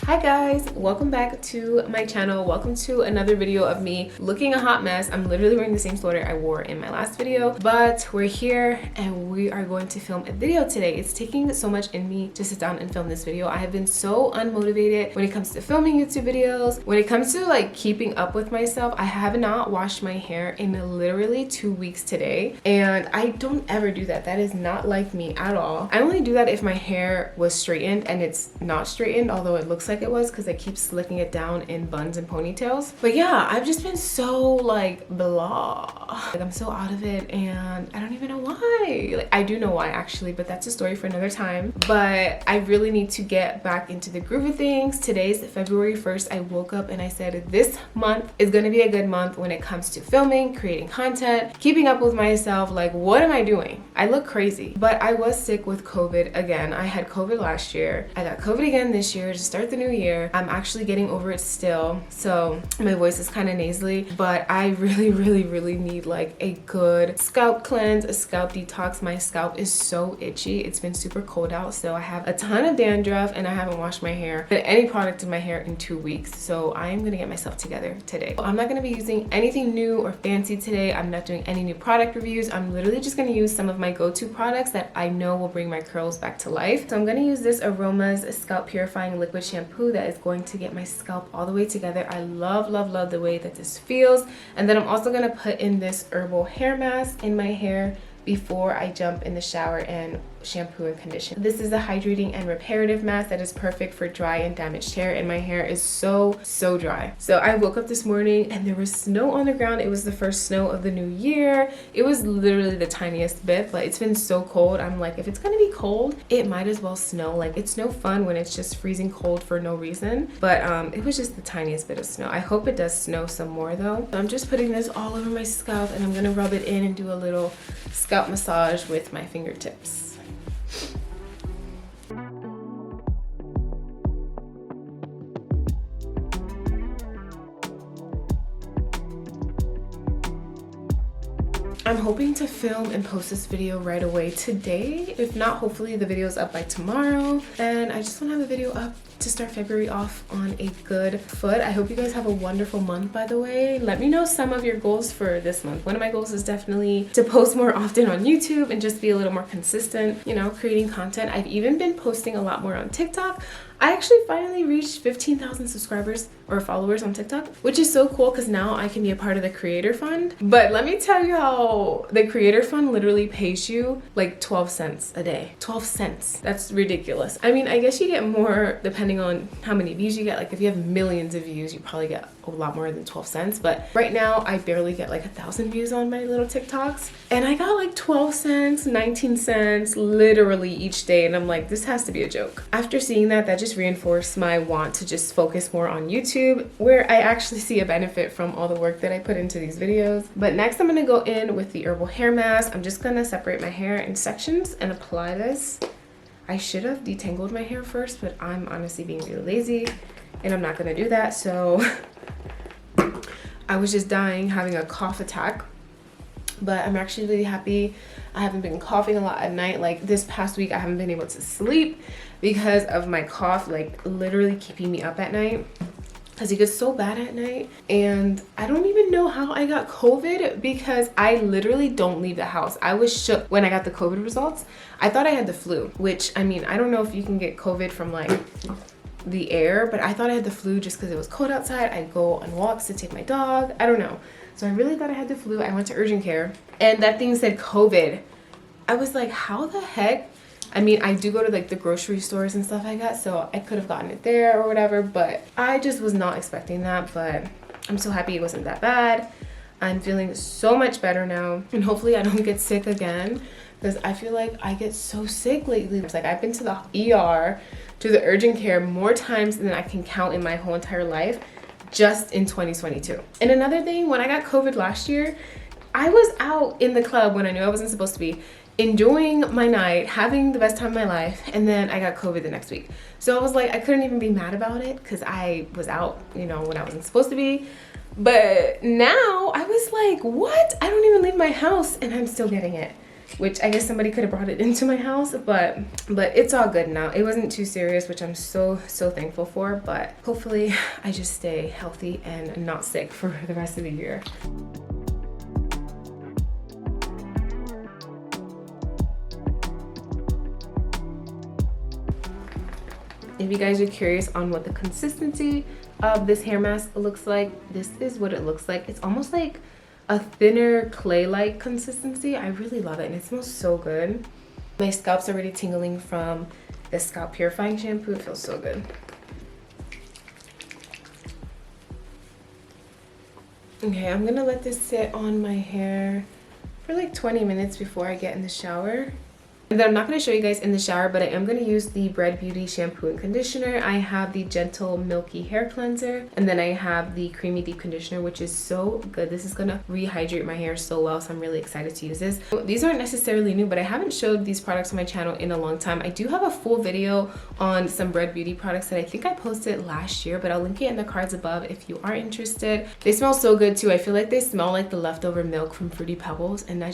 Hi guys, welcome back to my channel. Welcome to another video of me looking a hot mess. I'm literally wearing the same sweater I wore in my last video, but we're here and we are going to film a video today. It's taking so much in me to sit down and film this video. I have been so unmotivated when it comes to filming YouTube videos. When it comes to like keeping up with myself, I have not washed my hair in literally 2 weeks today, and I don't ever do that. That is not like me at all. I only do that if my hair was straightened, and it's not straightened, although it looks like it was because I keep slicking it down in buns and ponytails. But yeah, I've just been so like blah. Like I'm so out of it and I don't even know why. Like I do know why actually, but that's a story for another time. But I really need to get back into the groove of things. Today's February 1st. I woke up and I said this month is gonna be a good month when it comes to filming, creating content, keeping up with myself. Like what am I doing? I look crazy. But I was sick with COVID again. I had COVID last year. I got COVID again this year to start the new year. I'm actually getting over it still, so my voice is kind of nasally, but I really need like a good scalp cleanse, a scalp detox. My scalp is so itchy. It's been super cold out, so I have a ton of dandruff and I haven't washed my hair, put any product in my hair in 2 weeks. So I am gonna get myself together today. I'm not gonna be using anything new or fancy today. I'm not doing any new product reviews. I'm literally just gonna use some of my go-to products that I know will bring my curls back to life. So I'm gonna use this Aroma's scalp purifying liquid shampoo that is going to get my scalp all the way together. I love the way that this feels. And then I'm also gonna put in this herbal hair mask in my hair before I jump in the shower and shampoo and condition. This is a hydrating and reparative mask that is perfect for dry and damaged hair, and my hair is so dry. So I woke up this morning and there was snow on the ground. It was the first snow of the new year. It was literally the tiniest bit, but it's been so cold. I'm like, if it's gonna be cold, it might as well snow. Like it's no fun when it's just freezing cold for no reason. But it was just the tiniest bit of snow. I hope it does snow some more though. So I'm just putting this all over my scalp and I'm gonna rub it in and do a little scalp massage with my fingertips. I'm hoping to film and post this video right away today. If not, hopefully the video is up by tomorrow. And I just want to have a video up to start February off on a good foot. I hope you guys have a wonderful month, by the way. Let me know some of your goals for this month. One of my goals is definitely to post more often on YouTube and just be a little more consistent, you know, creating content. I've even been posting a lot more on TikTok. I actually finally reached 15,000 subscribers or followers on TikTok, which is so cool because now I can be a part of the creator fund. But let me tell you how the creator fund literally pays you like 12 cents a day. 12 cents. That's ridiculous. I mean, I guess you get more depending on how many views you get. Like if you have millions of views, you probably get a lot more than 12 cents. But right now I barely get like 1,000 views on my little TikToks. And I got like 12 cents, 19 cents literally each day. And I'm like, this has to be a joke. After seeing that, that just reinforced my want to just focus more on YouTube, where I actually see a benefit from all the work that I put into these videos. But next I'm gonna go in with the herbal hair mask. I'm just gonna separate my hair in sections and apply this. I should have detangled my hair first, but I'm honestly being really lazy and I'm not gonna do that. So I was just dying, having a cough attack. But I'm actually really happy. I haven't been coughing a lot at night. Like this past week I haven't been able to sleep because of my cough, like literally keeping me up at night because it gets so bad at night. And I don't even know how I got COVID because I literally don't leave the house. I was shook when I got the COVID results. I thought I had the flu, which I mean, I don't know if you can get COVID from like the air, but I thought I had the flu just because it was cold outside. I'd go on walks to take my dog. I don't know. So I really thought I had the flu. I went to urgent care and that thing said COVID. I was like, how the heck? I mean, I do go to like the grocery stores and stuff like that, so I could have gotten it there or whatever, but I just was not expecting that. But I'm so happy it wasn't that bad. I'm feeling so much better now, and hopefully I don't get sick again because I feel like I get so sick lately. It's like I've been to the ER, to the urgent care more times than I can count in my whole entire life just in 2022. And another thing, when I got COVID last year, I was out in the club when I knew I wasn't supposed to be, enjoying my night, having the best time of my life, and then I got COVID the next week. So I was like, I couldn't even be mad about it because I was out, you know, when I wasn't supposed to be. But now I was like, what? I don't even leave my house and I'm still getting it. which I guess somebody could have brought it into my house, but it's all good now. It wasn't too serious, which I'm so thankful for, but hopefully I just stay healthy and not sick for the rest of the year. If you guys are curious on what the consistency of this hair mask looks like, this is what it looks like. It's almost like a thinner clay-like consistency. I really love it and it smells so good. My scalp's already tingling from the scalp purifying shampoo. It feels so good. Okay, I'm gonna let this sit on my hair for like 20 minutes before I get in the shower. And then I'm not going to show you guys in the shower, but I am going to use the Bread Beauty shampoo and conditioner. I have the Gentle Milky Hair Cleanser, and then I have the Creamy Deep Conditioner, which is so good. This is going to rehydrate my hair so well, so I'm really excited to use this. These aren't necessarily new, but I haven't showed these products on my channel in a long time. I do have a full video on some Bread Beauty products that I think I posted last year, but I'll link it in the cards above if you are interested. They smell so good too. I feel like they smell like the leftover milk from Fruity Pebbles, and I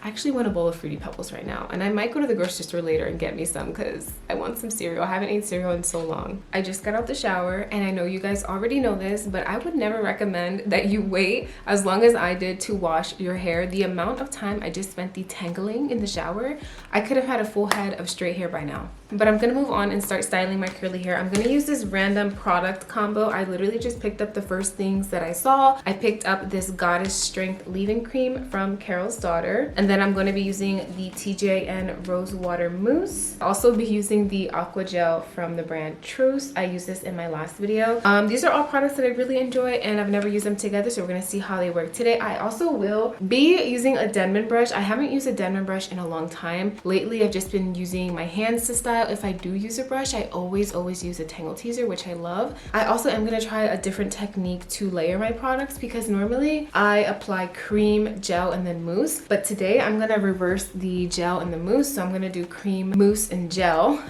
actually want a bowl of Fruity Pebbles right now, and I might go to the grocery store later and get me some because I want some cereal. I haven't ate cereal in so long. I just got out the shower, and I know you guys already know this, but I would never recommend that you wait as long as I did to wash your hair. The amount of time I just spent detangling in the shower, I could have had a full head of straight hair by now. But I'm gonna move on and start styling my curly hair. I'm gonna use this random product combo. I literally just picked up the first things that I saw. I picked up this Goddess Strength leave-in cream from Carol's Daughter, and then I'm going to be using the TJN Rose Water Mousse. I'll also be using the Aqua Gel from the brand Truce. I used this in my last video. These are all products that I really enjoy, and I've never used them together, so we're gonna see how they work today. I also will be using a Denman brush. I haven't used a Denman brush in a long time. Lately, I've just been using my hands to style. If I do use a brush, I always use a Tangle Teezer, which I love. I also am gonna try a different technique to layer my products because normally I apply cream, gel, and then mousse, but today I'm gonna reverse the gel and the mousse. So I'm gonna do cream, mousse, and gel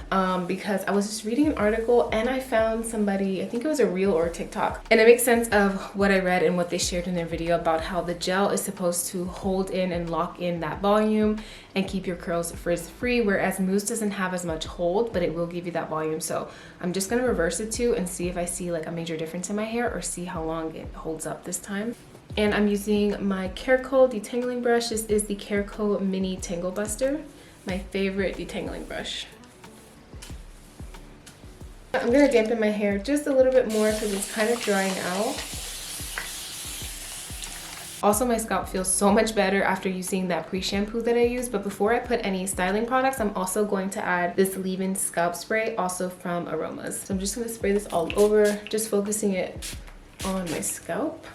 because I was just reading an article and I found somebody, I think it was a reel or a TikTok, and it makes sense of what I read and what they shared in their video about how the gel is supposed to hold in and lock in that volume and keep your curls frizz-free, whereas mousse doesn't have as much hold, but it will give you that volume. So I'm just gonna reverse the two and see if I see like a major difference in my hair or see how long it holds up this time. And I'm using my Careco detangling brush. This is the Careco Mini Tangle Buster, my favorite detangling brush. I'm gonna dampen my hair just a little bit more because it's kind of drying out. Also, my scalp feels so much better after using that pre-shampoo that I used. But before I put any styling products, I'm also going to add this leave-in scalp spray, also from Aromas. So I'm just gonna spray this all over, just focusing it on my scalp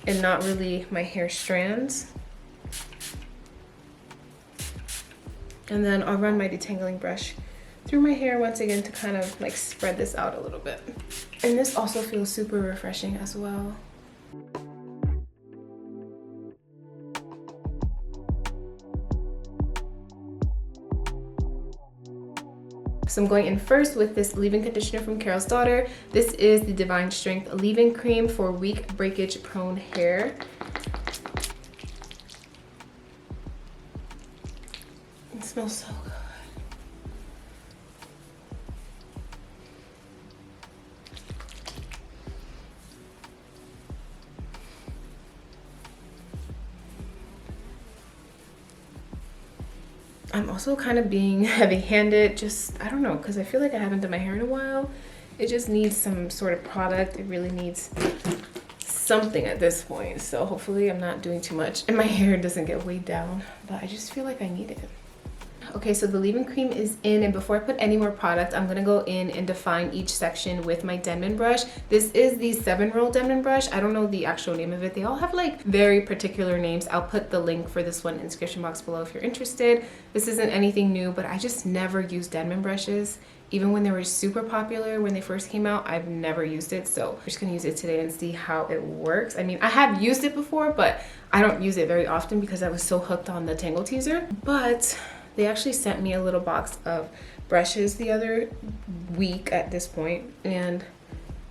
and not really my hair strands. And then I'll run my detangling brush through my hair once again to kind of like spread this out a little bit. And this also feels super refreshing as well. So I'm going in first with this leave-in conditioner from Carol's Daughter. This is the Divine Strength leave-in cream for weak breakage prone hair. It smells so good. I'm also kind of being heavy-handed, just, I don't know, because I feel like I haven't done my hair in a while. It just needs some sort of product. It really needs something at this point. So hopefully I'm not doing too much and my hair doesn't get weighed down, but I just feel like I need it. Okay, so the leave-in cream is in, and before I put any more product, I'm gonna go in and define each section with my Denman brush. This is the 7-roll Denman brush. I don't know the actual name of it. They all have like very particular names. I'll put the link for this one in the description box below if you're interested. This isn't anything new, but I just never used Denman brushes. Even when they were super popular, when they first came out, I've never used it. So I'm just gonna use it today and see how it works. I mean, I have used it before, but I don't use it very often because I was so hooked on the Tangle Teezer. But they actually sent me a little box of brushes the other week at this point, and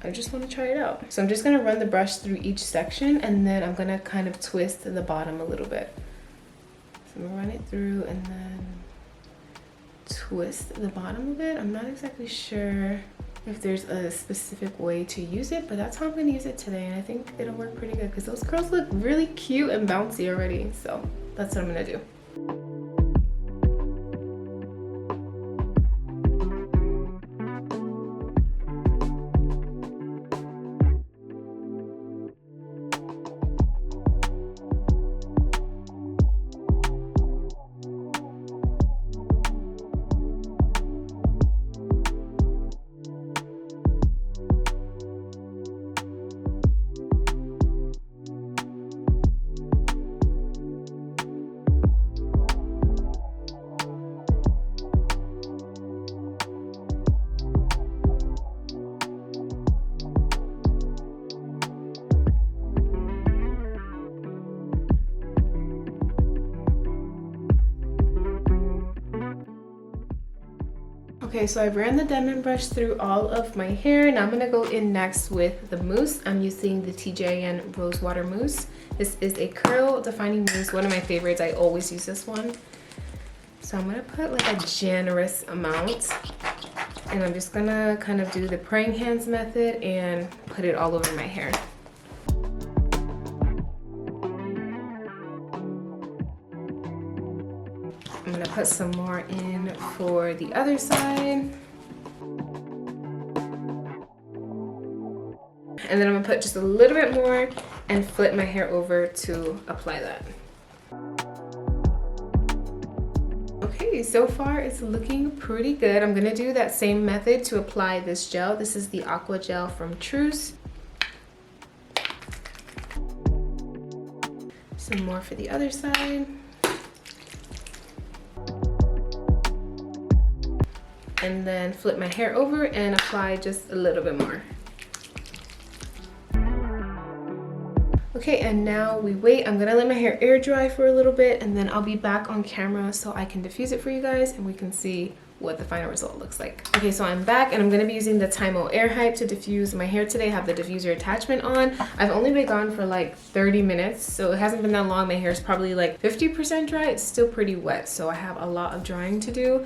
I just want to try it out. So I'm just going to run the brush through each section, and then I'm going to kind of twist the bottom a little bit. So I'm gonna run it through and then twist the bottom of it. I'm not exactly sure if there's a specific way to use it, but that's how I'm gonna use it today, and I think it'll work pretty good because those curls look really cute and bouncy already. So that's what I'm gonna do. Okay, so I ran the diamond brush through all of my hair. Now I'm gonna go in next with the mousse. I'm using the TJN Rosewater Mousse. This is a curl defining mousse, one of my favorites. I always use this one. So I'm gonna put like a generous amount, and I'm just gonna kind of do the praying hands method and put it all over my hair. I'm gonna put some more in for the other side. And then I'm gonna put just a little bit more and flip my hair over to apply that. Okay, so far it's looking pretty good. I'm gonna do that same method to apply this gel. This is the Aqua Gel from Mousse. Some more for the other side. And then flip my hair over and apply just a little bit more. Okay, and now we wait. I'm gonna let my hair air dry for a little bit, and then I'll be back on camera so I can diffuse it for you guys and we can see what the final result looks like. Okay, so I'm back and I'm gonna be using the Tymo Air Hype to diffuse my hair today. I have the diffuser attachment on. I've only been gone for like 30 minutes, so it hasn't been that long. My hair is probably like 50% dry. It's still pretty wet, so I have a lot of drying to do.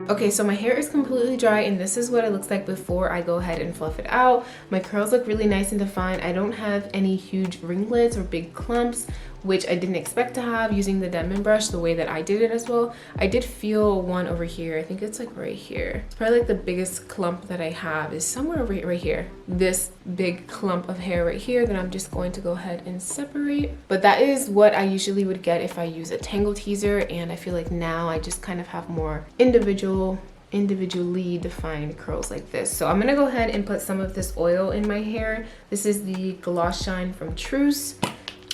Okay, so my hair is completely dry and this is what it looks like before I go ahead and fluff it out. My curls look really nice and defined. I don't have any huge ringlets or big clumps, which I didn't expect to have using the diamond brush the way that I did it as well. I did feel one over here. I think it's like right here. It's probably like the biggest clump that I have is somewhere over right here. This big clump of hair right here that I'm just going to go ahead and separate. But that is what I usually would get if I use a Tangle Teezer, and I feel like now I just kind of have more individually defined curls like this. So I'm gonna go ahead and put some of this oil in my hair. This is the Gloss Shine from Mousse.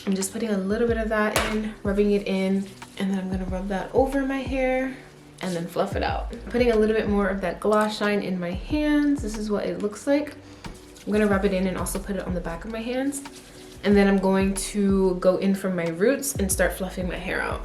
I'm just putting a little bit of that in, rubbing it in, and then I'm gonna rub that over my hair and then fluff it out. Putting a little bit more of that Gloss Shine in my hands. This is what it looks like. I'm gonna rub it in and also put it on the back of my hands. And then I'm going to go in from my roots and start fluffing my hair out.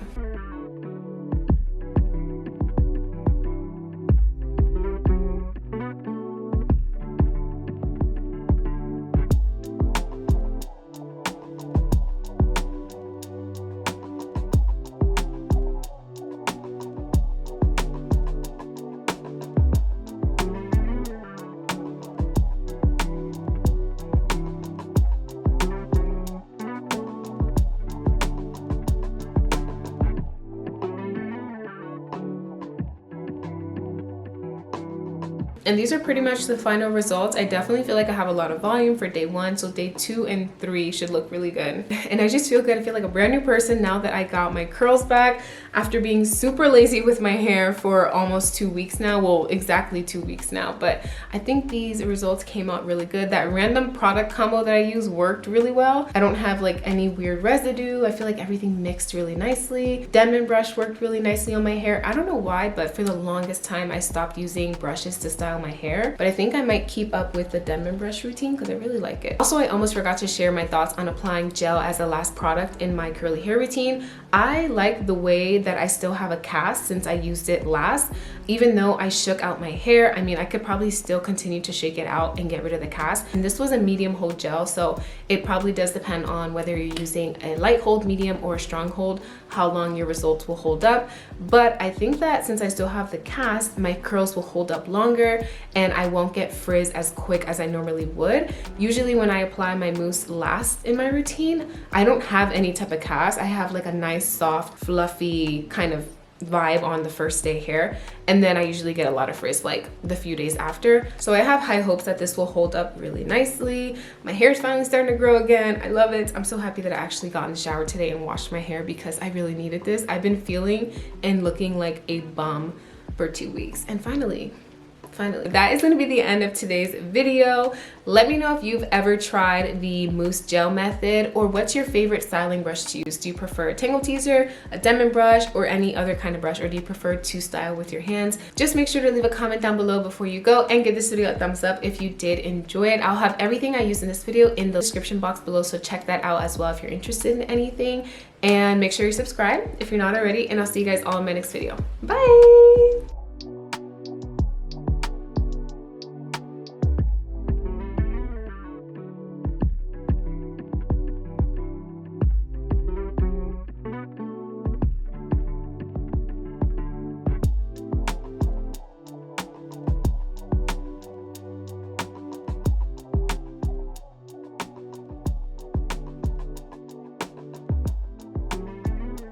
And these are pretty much the final results. I definitely feel like I have a lot of volume for day 1, so day 2 and 3 should look really good. And I just feel good. I feel like a brand new person now that I got my curls back after being super lazy with my hair for almost 2 weeks now. Well, exactly 2 weeks now, but I think these results came out really good. That random product combo that I use worked really well. I don't have like any weird residue. I feel like everything mixed really nicely. Diamond brush worked really nicely on my hair. I don't know why, but for the longest time I stopped using brushes to style my hair, but I think I might keep up with the diamond brush routine because I really like it. Also, I almost forgot to share my thoughts on applying gel as the last product in my curly hair routine. I like the way that I still have a cast since I used it last. Even though I shook out my hair, I mean, I could probably still continue to shake it out and get rid of the cast. And this was a medium hold gel, so it probably does depend on whether you're using a light hold, medium, or a strong hold, how long your results will hold up. But I think that since I still have the cast, my curls will hold up longer and I won't get frizz as quick as I normally would. Usually when I apply my mousse last in my routine, I don't have any type of cast. I have like a nice, soft, fluffy kind of vibe on the first day hair, and then I usually get a lot of frizz like the few days after. So I have high hopes that this will hold up really nicely. My hair is finally starting to grow again. I love it. I'm so happy that I actually got in the shower today and washed my hair because I really needed this. I've been feeling and looking like a bum for 2 weeks, and finally, that is going to be the end of today's video. Let me know if you've ever tried the mousse gel method, or what's your favorite styling brush to use. Do you prefer a tangle teaser, a Denman brush, or any other kind of brush, or do you prefer to style with your hands? Just make sure to leave a comment down below before you go, and give this video a thumbs up if you did enjoy it. I'll have everything I used in this video in the description box below, so check that out as well if you're interested in anything. And make sure you subscribe if you're not already, and I'll see you guys all in my next video. Bye!